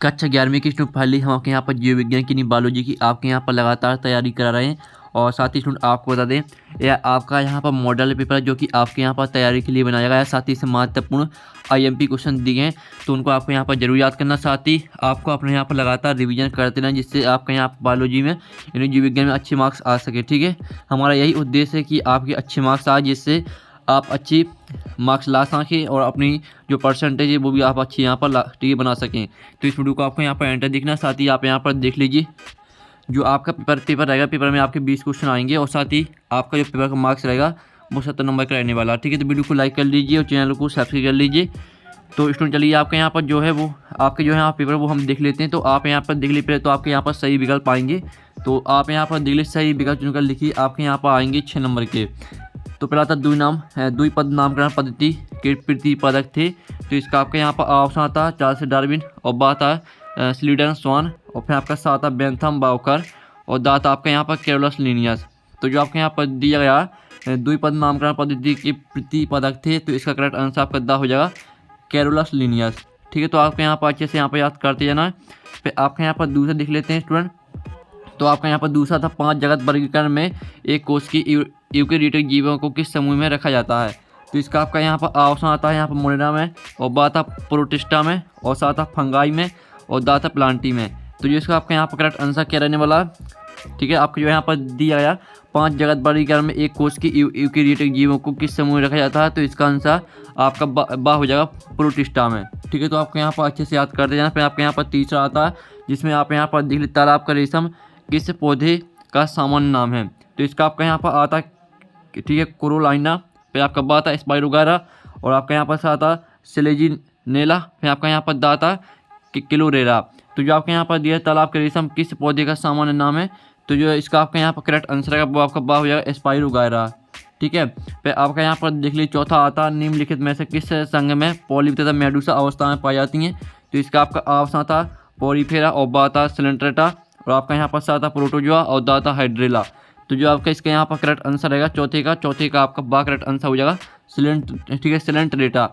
कक्षा 11वीं की स्टूडेंट फाइनली हम आपके यहाँ पर जीव विज्ञान की बायोलॉजी की आपके यहाँ पर लगातार तैयारी करा रहे हैं। और साथ ही स्टूडेंट आपको बता दें, यह आपका यहाँ पर मॉडल पेपर है जो कि आपके यहाँ पर तैयारी के लिए बनाया गया है। साथ ही इससे महत्वपूर्ण IMP क्वेश्चन दिए हैं, तो उनको आपको यहाँ पर जरूर याद करना। साथ ही आपको अपने यहाँ पर लगातार रिवीजन करते रहें, जिससे आपके यहाँ पर बायोलॉजी में यानी जीव विज्ञान में अच्छे मार्क्स आ सके। ठीक है, हमारा यही उद्देश्य है कि आपके अच्छे मार्क्स आए, जिससे आप अच्छी मार्क्स ला सकें और अपनी जो परसेंटेज है वो भी आप अच्छी यहाँ पर ठीक बना सकें। तो इस वीडियो को आपको यहाँ पर एंटर दिखना। साथ ही आप यहाँ पर देख लीजिए, जो आपका पेपर रहेगा, पेपर में आपके 20 क्वेश्चन आएंगे और साथ ही आपका जो पेपर का मार्क्स रहेगा वो 70 नंबर का रहने वाला। ठीक है, तो वीडियो को लाइक कर लीजिए और चैनल को सब्सक्राइब कर लीजिए। तो स्टूडेंट चलिए, आपके यहाँ पर जो है वो आपके जो है पेपर वो हम देख लेते हैं। तो आप यहाँ पर देख लीजिए, तो आपके यहाँ पर सही विकल्प आएंगे। तो आप यहाँ पर देख लीजिए, सही विकल्प चुनकर लिखिए, आपके यहाँ पर आएंगे 6 नंबर के। तो पहला था द्विपद नामकरण पद्धति के प्रतिपादक थे। तो इसका आपका यहाँ पर ऑप्शन आता है चार्ल्स डार्विन, और बात है स्लीडन स्वान, और फिर आपका साथ आता बेंथम बाउकर, और दाता आपका यहाँ पर कैरोलस लिनियस। तो जो आपके यहाँ पर दिया गया द्विपद नामकरण पद्धति के प्रतिपादक थे, तो इसका करेक्ट आंसर आपका दा हो जाएगा कैरोलस लिनियस। ठीक है, तो आपके यहाँ पर अच्छे से यहाँ पर याद करते जाना है। फिर आपके यहाँ पर दूसरा देख लेते हैं स्टूडेंट। तो आपका यहाँ पर दूसरा था 5 जगत वर्गीकरण में एक कोष की यूकेरियोटिक जीवों को किस समूह में रखा जाता है। तो इसका आपका यहाँ पर ऑप्शन आता है यहाँ पर मोनेरा में, और बात प्रोटिस्टा में, और साथ फंगाई में, और दाता प्लांटी में। तो जो इसका आपका यहाँ पर करेक्ट आंसर क्या रहने वाला है। ठीक है, आपको जो यहाँ पर दिया गया 5 जगत वर्गीकरण में एक कोष की यूकेरियोटिक जीवों को किस समूह में रखा जाता है। तो इसका आंसर आपका बा हो जाएगा प्रोटिस्टा में। ठीक है, तो आपको यहाँ पर अच्छे से याद करते जाना। फिर आपके यहाँ पर तीसरा आता है, जिसमें आप यहाँ पर देख लीजिए, तालाब का रेशम किस पौधे का सामान्य नाम है। तो इसका आपका यहाँ पर आता है, ठीक है, कोरोलाइना। फिर आपका बात है स्पाइरोगारा, और आपका यहाँ पर आता है सेलेजिनेला। फिर आपका यहाँ पर दाता किलोरेरा। तो जो आपके यहाँ पर दिया तालाब के रेशम किस पौधे का सामान्य नाम है, तो जो इसका आपका यहाँ पर करेक्ट आंसर है वो आपका बा हो जाएगा स्पाइरोगारा। ठीक है, फिर आपका यहाँ पर देख लीजिए, चौथा आता निम्नलिखित में से किस संघ में पॉलिप तथा मेडुसा अवस्था में पाई जाती हैं। तो इसका आपका ऑप्शन था पोरीफेरा, और बाता सिलेंट्रेटा, और आपका यहाँ पर साता प्रोटोजोआ, और दाता हाइड्रेला। तो जो आपका इसका यहाँ पर करेक्ट आंसर रहेगा चौथे का आपका बा करेक्ट आंसर हो जाएगा ठीक है, सिलेंट्रेटा।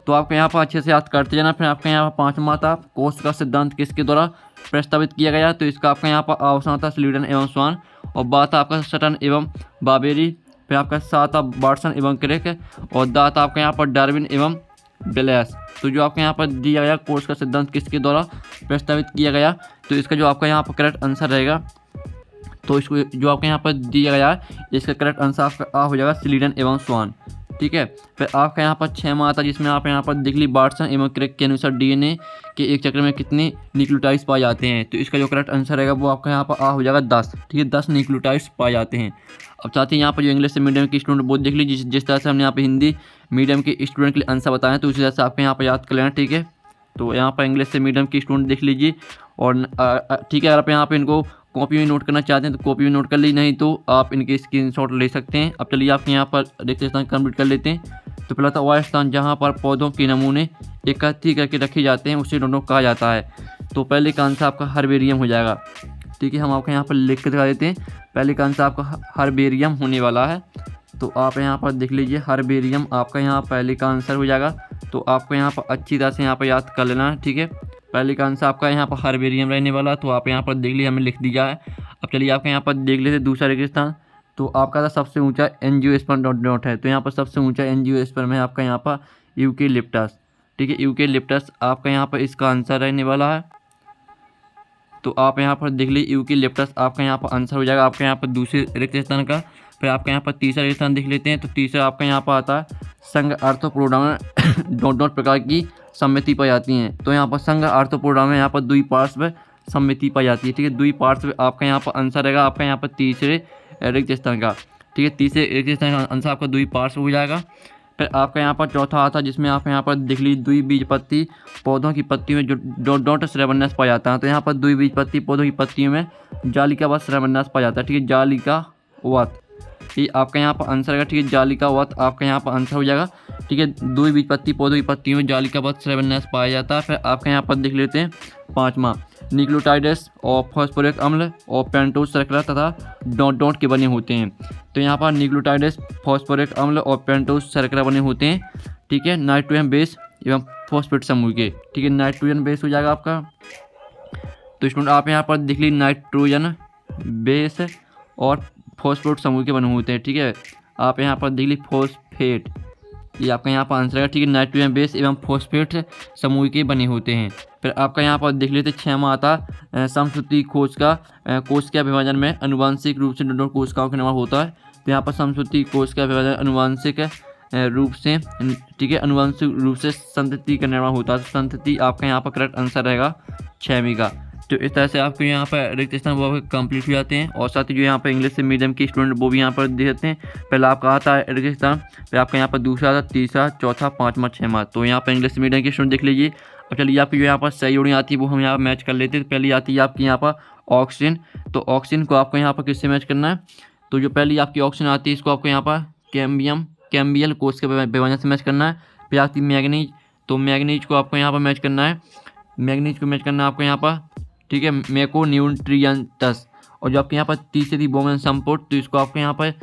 तो आपके यहाँ पर अच्छे से याद करते जाना। फिर आपके यहाँ पर 5वां था कोष का सिद्धांत किसके द्वारा प्रस्तावित किया गया। तो इसका आपका यहाँ पर ऑप्शन था स्लीडन एवं स्वान, और बात आपका सटन एवं बाबेरी। फिर आपका सात वाटसन एवं क्रेक, और दाता आपका यहाँ पर डार्विन एवं बेलेस। तो जो आपके यहाँ पर दिया गया कोष का सिद्धांत किसके द्वारा प्रस्तावित किया गया, तो इसका जो आपका यहाँ पर करेक्ट आंसर रहेगा, तो इसको जो आपके यहाँ पर दिया गया है इसका करेक्ट आंसर आपका आ हो जाएगा स्लीडन एवं स्वान। ठीक है, फिर आपका यहाँ पर 6वां आता, जिसमें आप यहाँ पर देख ली वाटसन एवं क्रेक के अनुसार DNA के एक चक्र में कितने न्यूक्लियोटाइड्स पाए जाते हैं। तो इसका जो करेक्ट आंसर रहेगा वो आपका यहाँ पर आ हो जाएगा 10। ठीक है, 10 न्यूक्लियोटाइड्स पाए जाते हैं। अब साथ ही यहाँ पर जो इंग्लिश मीडियम के स्टूडेंट वो देख लीजिए, जिस तरह से हमने यहाँ पर हिंदी मीडियम के स्टूडेंट के लिए आंसर बताएं, तो उसी तरह से आपके यहाँ पर याद कर लेना। ठीक है, तो यहाँ पर इंग्लिश से मीडियम के स्टूडेंट देख लीजिए, और ठीक है, अगर आप यहाँ पर इनको कॉपी में नोट करना चाहते हैं तो कॉपी में नोट कर ली, नहीं तो आप इनके स्क्रीनशॉट ले सकते हैं। अब चलिए आपके यहाँ पर देखते स्थान कंप्लीट कर लेते हैं। तो पहला था वह स्थान जहाँ पर पौधों के नमूने एकत्रित करके रखे जाते हैं उसे डोंडो कहा जाता है। तो पहले का आंसर आपका हर्बेरियम हो जाएगा। ठीक है, हम आपको यहाँ पर लिख कर दिखा देते हैं। पहले का आंसर आपका हर्बेरियम होने वाला है। तो आप यहाँ पर देख लीजिए, हर्बेरियम आपका यहाँ पहले का आंसर हो जाएगा। तो आपको यहाँ पर अच्छी तरह से यहाँ पर याद कर लेना है। ठीक है, पहले का आंसर आपका यहाँ पर हर्बेरियम रहने वाला, तो आप यहाँ पर देख लीजिए, हमें लिख दिया है। अब चलिए आपके यहाँ पर देख लेते दूसरा रेगिस्तान। तो आपका था सबसे ऊंचा एंजियोस्पर्म डॉट है। तो यहाँ पर सबसे ऊंचा एंजियोस्पर्म है आपका यहाँ पर यूकेलिप्टस। ठीक है, यूकेलिप्टस आपका यहाँ पर इसका आंसर रहने वाला है। तो आप यहाँ पर देख लीजिए, यूकेलिप्टस आपका यहाँ पर आंसर हो जाएगा आपके यहाँ पर दूसरे रिक्त स्थान का। फिर आपका यहाँ पर तीसरा रिक्त स्थान देख लेते हैं। तो तीसरा आपका यहाँ पर आता है संघ आर्थ्रोपोडा में डॉट प्रकार की सम्मिति पाई जाती हैं। तो यहाँ पर संघ आर्थ्रोपोडा में यहाँ पर द्विपार्श्व सम्मिति पाई जाती है। ठीक है, द्विपार्श्व आपका यहाँ पर आंसर रहेगा आपका यहाँ पर तीसरे रिक्त स्थान का। ठीक है, तीसरे रिक्त स्थान का आंसर आपका द्विपार्श्व हो जाएगा। फिर आपका यहाँ पर चौथा आता, जिसमें आप यहाँ पर देख लीजिए द्विबीजपत्री पौधों की पत्तियों में जो डॉट श्रेवन्यास पाया जाता है। तो यहाँ पर द्विबीजपत्री पौधों की पत्तियों में जालिकावत श्रेवन्यास पाया जाता है। ठीक है, जालिकावत ये आपका यहाँ पर आंसर रहेगा। ठीक है, जालिकावत आपका यहाँ पर आंसर हो जाएगा। ठीक है, द्विबीजपत्री पौधों की पत्तियों में जालिकावत श्रेवन्यास पाया जाता है। फिर आपका यहाँ पर देख लेते हैं 5वां न्यूक्लियोटाइड्स और फॉस्फोरिक अम्ल और पेंटोज शर्करा तथा डॉट के बने होते हैं। तो यहाँ पर न्यूक्लियोटाइड्स, फॉस्फोरिक अम्ल और पेंटोज शर्करा बने होते हैं। ठीक है, नाइट्रोजन बेस एवं फॉस्फेट समूह के। ठीक है, नाइट्रोजन बेस हो जाएगा आपका। तो स्टूडेंट आप यहाँ पर देख लीजिए नाइट्रोजन बेस और फॉस्फेट समूह के बने होते हैं। ठीक है, आप यहाँ पर देख लीजिए फॉस्फेट, ये आपका यहाँ पर आंसर है। ठीक है, नाइट्रोजन बेस एवं फॉस्फेट समूह के बने होते हैं। फिर आपका यहाँ पर देख लेते 6वां आता समसूत्री कोशिका विभाजन में आनुवंशिक रूप से दोनों कोशिकाओं का निर्माण होता है। तो यहाँ पर समसूत्री कोशिका विभाजन आनुवंशिक रूप से, ठीक है, आनुवंशिक रूप से संतति का निर्माण होता है। तो संतति आपका यहाँ पर करेक्ट आंसर रहेगा 6वीं का। तो इस तरह से आपको यहाँ पर रिक्त स्थान वो कंप्लीट हो जाते हैं। और साथ ही जो यहाँ पर इंग्लिश मीडियम के स्टूडेंट वो भी यहाँ पर देते हैं। पहला आपका आता है रिक्त स्थान, फिर आपका यहाँ पर दूसरा आता, तीसरा, चौथा, 5वां, 6वां। तो यहाँ पर इंग्लिश मीडियम के स्टूडेंट देख लीजिए। अब चलिए आपकी जो यहाँ पर सही जोड़ी आती है वो हम यहाँ मैच कर लेते हैं। तो पहली आती है आपकी यहाँ पर ऑक्सीजन। तो ऑक्सीजन को आपको यहाँ पर किससे मैच करना है? तो जो पहली आपकी ऑक्सीजन आती है इसको आपको यहाँ पर कैम्बियल कोशिका विभाजन से मैच करना है। फिर आती है मैग्नीज, तो मैग्नीज को आपको यहाँ पर मैच करना है, मैग्नीज को मैच करना है आपको यहाँ पर, ठीक है, मैक्रोन्यूट्रिएंट्स। और जो आपके यहाँ पर तीसरी थी बोमन संपोर्ट, तो इसको आपको यहाँ पर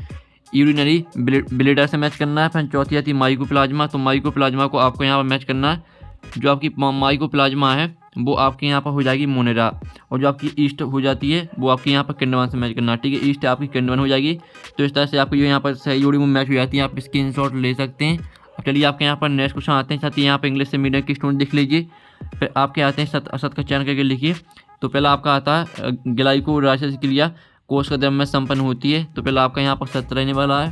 यूरिनरी ब्लेडर से मैच करना है। फिर चौथी आती है माइकोप्लाज्मा, तो माइकोप्लाज्मा को आपको यहाँ पर मैच करना है। जो आपकी माइकोप्लाज्मा है वो आपके यहाँ पर हो जाएगी मोनेरा। और जो आपकी ईस्ट हो जाती है वो आपके यहाँ पर किंडवन से मैच करना है। ठीक है, ईस्ट आपकी किंडवन हो जाएगी। तो इस तरह से आपकी जो यहाँ पर सही जोड़ी में मैच हो जाती है, आप स्क्रीनशॉट ले सकते हैं। अब चलिए आपके यहाँ पर नेक्स्ट क्वेश्चन आते हैं। साथ ही यहाँ पर इंग्लिश से मीडियम के स्टूडेंट देख लीजिए। फिर आपके आते हैं असत का चयन करके लिखिए। तो पहला आपका आता है ग्लाइकोलाइसिस क्रिया कोश का द्रव में संपन्न होती है। तो पहला आपका यहाँ पर 7 रहने वाला है।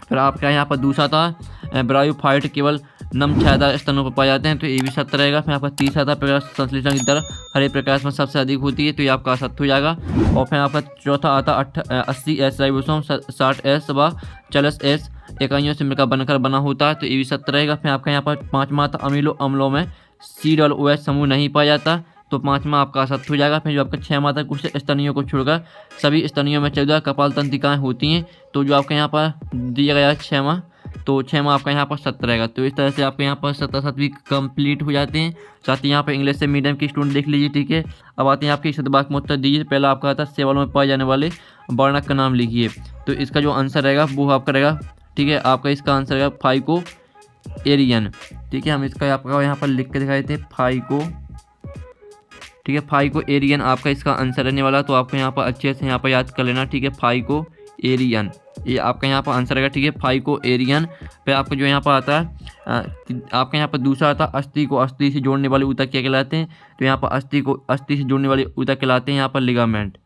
फिर आपका यहाँ पर दूसरा था ब्रायोफाइट केवल नम छायादार स्तनों पर पाए जाते हैं। तो ये भी 7 रहेगा। फिर आपका तीसरा था प्रकाश संश्लेषण की दर हरे प्रकाश में सबसे अधिक होती है। तो ये आपका 7 हो जाएगा। और फिर आपका चौथा आता 80S राइबोसोम 60S व 40S इकाइयों से मिलकर बनकर बना होता है। तो ये भी 7 रहेगा। फिर आपका यहाँ पर 5वां था अमीनो अम्लों में COOH समूह नहीं पाया जाता। तो 5वां आपका 7 हो जाएगा। फिर जो आपका 6वां था कुछ स्तनियों को छोड़कर सभी स्तनियों में 14 कपाल तंत्रिकाएँ होती हैं। तो जो आपका यहाँ पर दिया गया है 6वां, तो 6वां आपका यहाँ पर 7 रहेगा। तो इस तरह से आपके यहाँ पर 7 भी कंप्लीट हो जाते हैं। साथ ही यहाँ पर इंग्लिश से मीडियम के स्टूडेंट देख लीजिए। ठीक है, अब आते हैं आपके शतवाक में उत्तर दीजिए। पहला आपका आता है सेवलों में पाए जाने वाले वर्णक का नाम लिखिए। तो इसका जो आंसर रहेगा वो आपका रहेगा, ठीक है, आपका इसका आंसर रहेगा फाइको एरियन। ठीक है, हम इसका आपका यहाँ पर लिख के दिखा देते हैं फाइको, ठीक है, फाइको एरियन आपका इसका आंसर रहने वाला। तो आपको यहाँ पर अच्छे से यहाँ पर याद कर लेना। ठीक है, फाइको एरियन ये आपका यहाँ पर आंसर रहेगा। ठीक है, फाइको एरियन। फिर आपका जो यहाँ पर आता है आपका यहाँ पर दूसरा आता है अस्थि को अस्थि से जोड़ने वाले ऊतक क्या कहलाते हैं? तो यहाँ पर अस्थि को अस्थि से जोड़ने वाले ऊतक कहलाते हैं यहाँ पर लिगामेंट।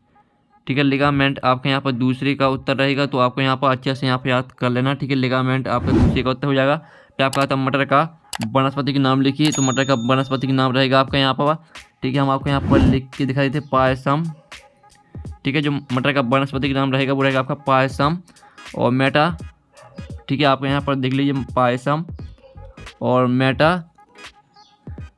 ठीक है, लिगामेंट आपका यहाँ पर दूसरे का उत्तर रहेगा। तो आपको यहाँ पर अच्छे से यहाँ पर याद कर लेना। ठीक है, लिगामेंट आपका दूसरे का उत्तर हो जाएगा। फिर आपका आता है मटर का वनस्पति के नाम लिखिए। तो मटर का वनस्पति के नाम रहेगा आपका यहाँ पर, ठीक है, हम आपको यहाँ पर लिख के दिखा देते पायसम। ठीक है, जो मटर का वनस्पति का नाम रहेगा वो रहेगा आपका पायसम और मेटा। ठीक है, आप यहाँ पर देख लीजिए पायसम और मेटा।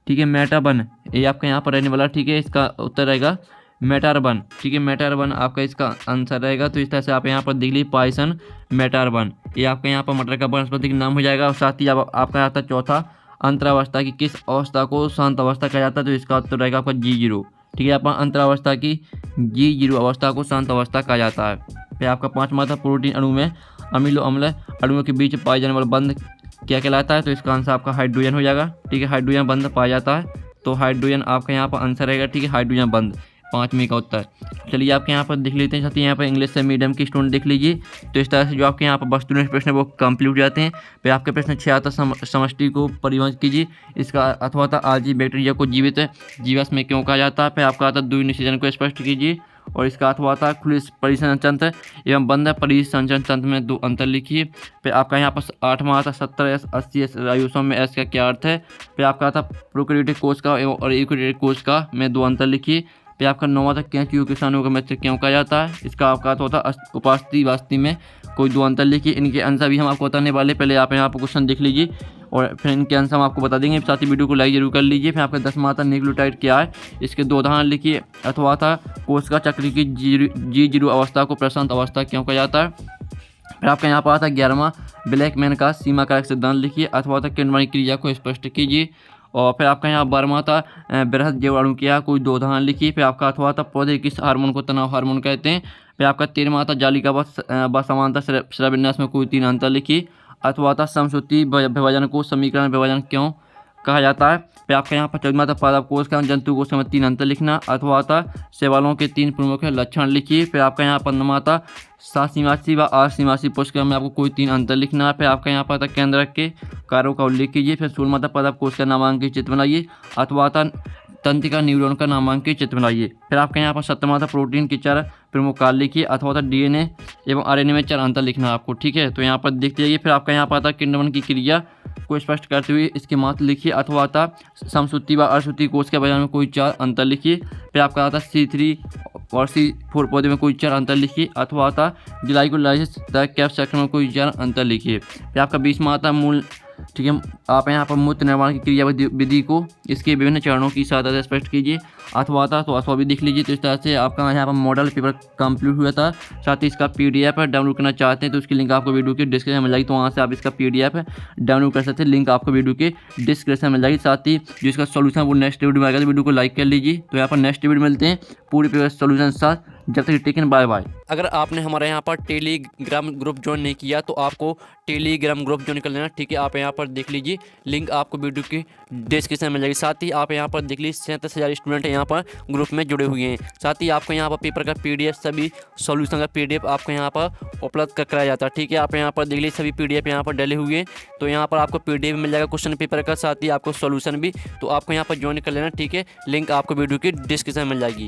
ठीक है, मेटाबन ये आपका यहाँ पर रहने वाला। ठीक है, इसका उत्तर रहेगा मेटारबन। ठीक है, मेटारबन आपका इसका आंसर रहेगा। तो इस तरह से आप यहाँ पर देख लीजिए पायसन मेटारबन ये आपका यहाँ पर मटर का वनस्पति का नाम हो जाएगा। और साथ ही आपका आता है चौथा अंतरावस्था की किस अवस्था को शांत अवस्था कहा जाता है? तो इसका उत्तर रहेगा आपका G0। ठीक है, आपका अंतरावस्था की G0 अवस्था को शांत अवस्था कहा जाता है। फिर आपका 5वां था प्रोटीन अणु में अमीनो अम्ल अणुओं के बीच पाए जाने वाला बंध क्या कहलाता है? तो इसका आंसर आपका हाइड्रोजन हो जाएगा। ठीक है, हाइड्रोजन बंध पाया जाता है। तो हाइड्रोजन आपका यहाँ पर आंसर रहेगा। ठीक है, हाइड्रोजन बंध 5वीं का उत्तर। चलिए आपके यहाँ पर देख लेते हैं। साथ ही यहाँ पर इंग्लिश से मीडियम के स्टूडेंट देख लीजिए। तो इस तरह से जो आपके यहाँ पर वस्तुनिष्ठ प्रश्न वो कंप्लीट हो जाते हैं। फिर आपके प्रश्न 6 आता समष्टि को परिभाषित कीजिए। इसका अथवा था आजीव बैक्टीरिया को जीवित जीवाश्म में क्यों कहा जाता है? फिर आपका आता द्वितीय निषेचन को स्पष्ट कीजिए। और इसका अथवा था खुले परिसंचरण तंत्र एवं बंद परिसंचरण तंत्र में 2 अंतर लिखिए। फिर आपका यहाँ पर 8वां आता 70S 80S राइबोसोम में S का क्या अर्थ है? फिर आपका आता प्रोकैरियोटिक कोश का और यूकैरियोटिक कोश का में 2 अंतर लिखिए। फिर आपका 9वां तक कैंचू किसानों का मित्र क्यों कहा जाता है? इसका आपका तो होता उपास्ति वास्ति में कोई 2 अंतर लिखिए। इनके आंसर भी हम आपको बताने वाले। पहले आप यहाँ पर क्वेश्चन देख लीजिए और फिर इनके आंसर हम आपको बता देंगे। साथ ही वीडियो को लाइक जरूर कर लीजिए। फिर आपका 10वां था न्यूक्लियोटाइड क्या है? इसके 2 उदाहरण लिखिए। अथवा था कोशिका चक्र की G0 अवस्था को प्रशांत अवस्था क्यों कहा जाता है? फिर आपका यहाँ पर आता 11वां ब्लैकमैन का सीमा कारक सिद्धांत लिखिए। अथवा था किण्वनीय क्रिया को स्पष्ट कीजिए। और फिर आपका यहाँ 12वां था बृहद जैव अणु क्या कोई 2 उदाहरण लिखिए। फिर आपका अथवा था पौधे किस हार्मोन को तनाव हार्मोन कहते हैं? फिर आपका 13वां था जालिका व समानता श्रव्यन्यास में कोई 3 अंतर लिखिए। अथवा था समसूत्री विभाजन को समीकरण विभाजन क्यों कहा जाता है। फिर आपका यहाँ पर 14वां आता पादप कोश का जंतु कोश में 3 अंतर लिखना। अथवा आता शैवालों के 3 प्रमुख लक्षण लिखिए। फिर आपका यहाँ 15वां आता 7 निवासी व 8 निवासी पुष्कर में आपको कोई 3 अंतर लिखना है। फिर आपका यहाँ पर आता केंद्रक के कार्यों का उल्लेख कीजिए। फिर 16वां आता पादप कोश का नामांकित चित्र बनाइए। अथवा आता तंत्रिका न्यूरॉन का नामांकित चित्र बनाइए। फिर आपका यहाँ पर 17वां था प्रोटीन के 4 प्रमुख कार्य लिखिए। अथवा था डीएनए एवं आरएनए में 4 अंतर लिखना है आपको, ठीक है। तो यहाँ पर देखते जाइए। फिर आपका यहाँ पर आता किण्वन की क्रिया को स्पष्ट करते हुए इसके मात्र लिखिए। अथवा आता समसूत्री व अर्धसूत्री कोश के बाजार में कोई 4 अंतर लिखिए। फिर आपका आता C3 और C4 पौधे में कोई 4 अंतर लिखिए। अथवा आता ग्लाइकोलाइसिस तथा कैप सेक्शन में कोई 4 अंतर लिखिए। फिर आपका 20वां आता मूल, ठीक है। आप यहाँ पर मूत्र निर्माण की क्रिया विधि को इसके विभिन्न चरणों की सहायता से स्पष्ट कीजिए। अथवा था तो अथवा भी देख लीजिए। तो इस तरह से आपका यहाँ पर मॉडल पेपर कंप्लीट हुआ था। साथ ही इसका PDF डाउनलोड करना चाहते हैं तो उसकी लिंक आपको वीडियो के डिस्क्रिप्शन में मिल जाएगी, तो वहाँ से आप इसका PDF डाउनलोड कर सकते हैं। लिंक आपको वीडियो के डिस्क्रिप्शन में मिल जाएगी। साथ ही जो इसका सोल्यूशन वो नेक्स्ट वीडियो में आएगा, तो वीडियो को लाइक कर लीजिए। तो यहाँ पर नेक्स्ट वीडियो मिलते हैं पूरी पेपर सोल्यूशन साथ। जब तक टेकन बाय बाय। अगर आपने हमारे यहाँ पर टेलीग्राम ग्रुप ज्वाइन नहीं किया तो आपको टेलीग्राम ग्रुप ज्वाइन कर लेना, ठीक है। आप यहाँ पर देख लीजिए, लिंक आपको वीडियो की डिस्क्रिप्शन में मिल जाएगी। साथ ही आप यहाँ पर देख लीजिए 37,000 स्टूडेंट यहाँ पर ग्रुप में जुड़े हुए हैं। साथ ही आपको यहाँ पर पेपर का PDF सभी सॉल्यूशन का PDF आपको यहाँ पर उपलब्ध कराया जाता है, ठीक है। आप यहाँ पर देख लीजिए सभी PDF यहाँ पर डले हुए हैं। तो यहाँ पर आपको PDF मिल जाएगा क्वेश्चन पेपर का, साथ ही आपको सॉल्यूशन भी। तो आपको यहाँ पर ज्वाइन कर लेना, ठीक है। लिंक आपको वीडियो की डिस्क्रिप्शन में मिल जाएगी।